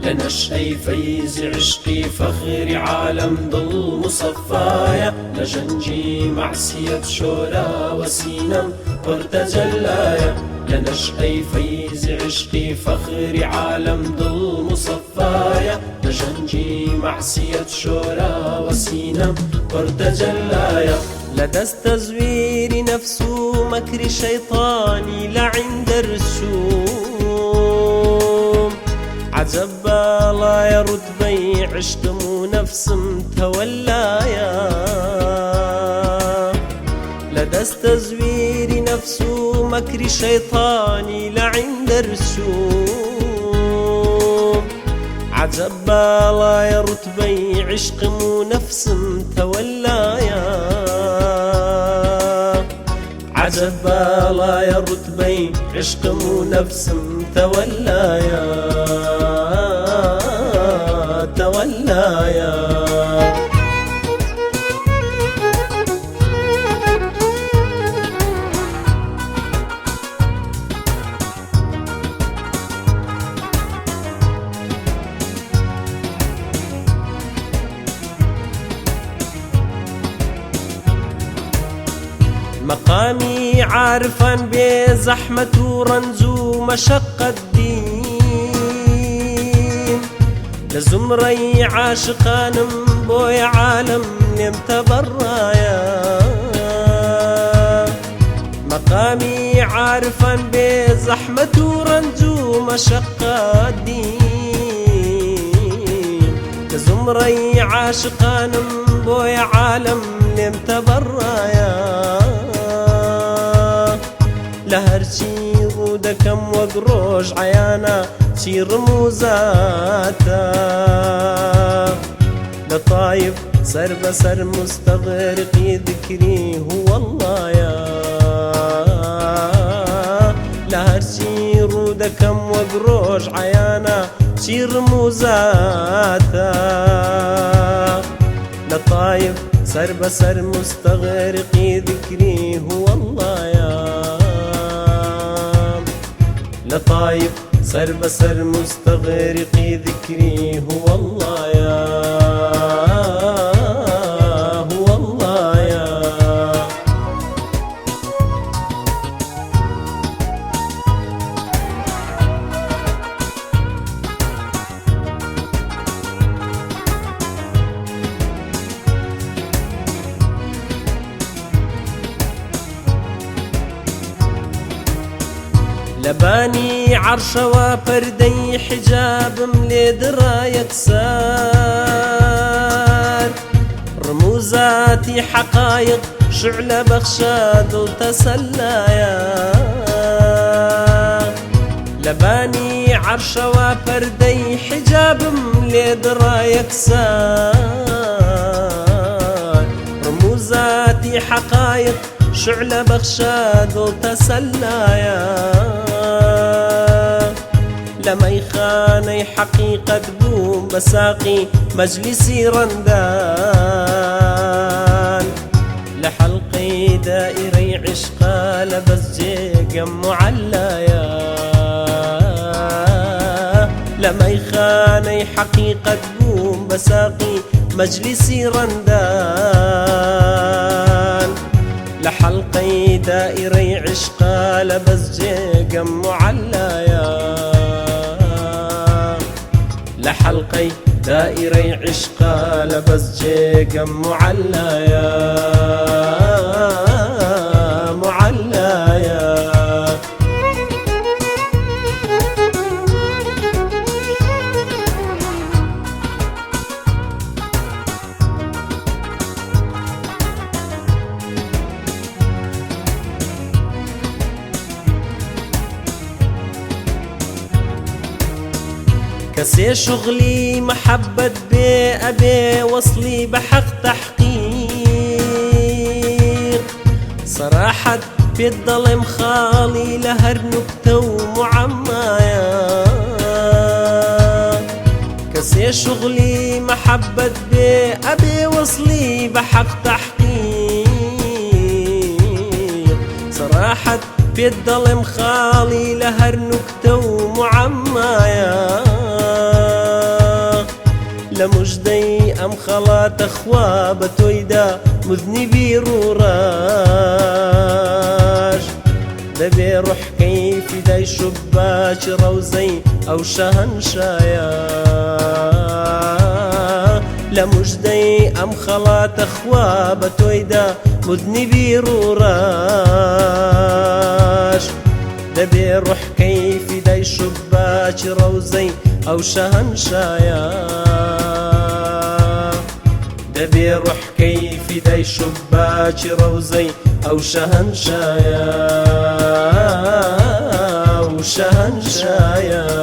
لنشأي فيز عشقي فخر عالم ضل مصفايا، لجنجي معسية شورى وسينم وارتجلايا. لنشأي فيز عشقي فخر عالم ضل مصفايا، لجنجي معسية شورى وسينم وارتجلايا. لدى التزوير نفس مكر شيطاني لعند الرسوم، عجب لا يرد بي عشق مو نفس تولايا. لدى التزوير نفس مكر شيطاني لعند الرسوم، عجب لا يرد بي عشق مو نفس تولايا. عجب لا يرد بي عشق مو نفس تولايا تولايا. مقامي عارفا بزحمة ورنز ومشقة الدين، لزمري عاشقان بوي عالم نمت برايا. مقامي عارفا بزحمة ورنز ومشقة الدين، لزمري عاشقان بوي عالم نمت برايا. لهرشي رودكم وقروش عيانا شي رموزاتا، لطايف سر بسر مستغرقي ذكري هو الله يا. لهرشي رودكم وقروش عيانا شي رموزاتا، لطايف سر بسر مستغرقي ذكري هو الله يا. لطايف سر بسر مستغرقي ذكري هو الله يا هو الله يا. لباني عرش وفردي حجاب مليد رايك سار، رموزاتي حقايق شعلة بخشاد وتسلايا. لباني عرش وفردي حجاب مليد رايك سار، رموزاتي حقايق شعلة بخشاد وتسلايا. لما يخاني حقيقة بوم بساقي مجلسي رندان، لحلقي دائري عشقا لبس جيقم معلايا. لما يخاني حقيقة بوم بساقي مجلسي رندان، لحلقي دائري عشقا لبس جيقم معلايا. لحلقي دائري عشقا لبس جيقم معلايا معلايا. كسي شغلي محبة بي أبي وصلي بحق تحقيق صراحة في الظلم خالي لهر نكتة ومعمايا كسي شغلي محبة بي أبي وصلي بحق تحقيق صراحة في الظلم خالي لهر نكتة ومعمايا لمجدي أم خلات أخواب تويدا مذنبي روراج دبي روح كيف داي شباش روزي أو شهنشايا لمجدي أم خلات أخواب تويدا مذنبي روراج دبي روح كيف داي شباش روزي أو شهنشايا دبي روح كيف داي شباش روزي أو شهنشايا أو شهنشايا